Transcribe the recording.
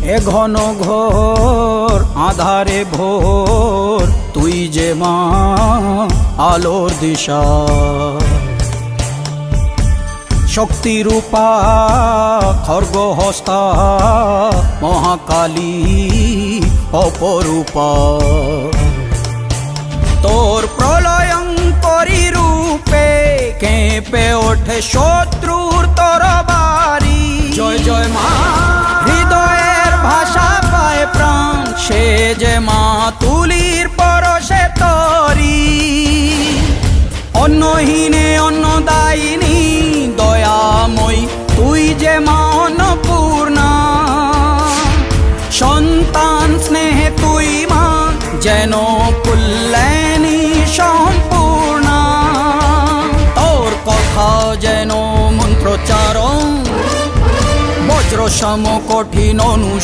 এ ঘন ঘোর আধারে ভোর তুই যে মা আলোর দিশা শক্তিরূপা খর্গহস্তা মহাকালী অপরূপা তোর প্রলয়ঙ্করী রূপে কেঁপে ওঠে শত্রুর তরবারি জয় জয় মা হৃদয়ের ভাষা পায় প্রাণ সে যে মা তুলির পরশে তরি অন্নহীনে অন্নদায়িনী দয়াময়ী তুই যে মা অন্নপূর্ণা সন্তান স্নেহে তুই মা যেন কল্যাণী সম্পূর্ণা তোর কথা যেন মন্ত্রোচ্চারণ বজ্র সম কঠিন অনুশাসন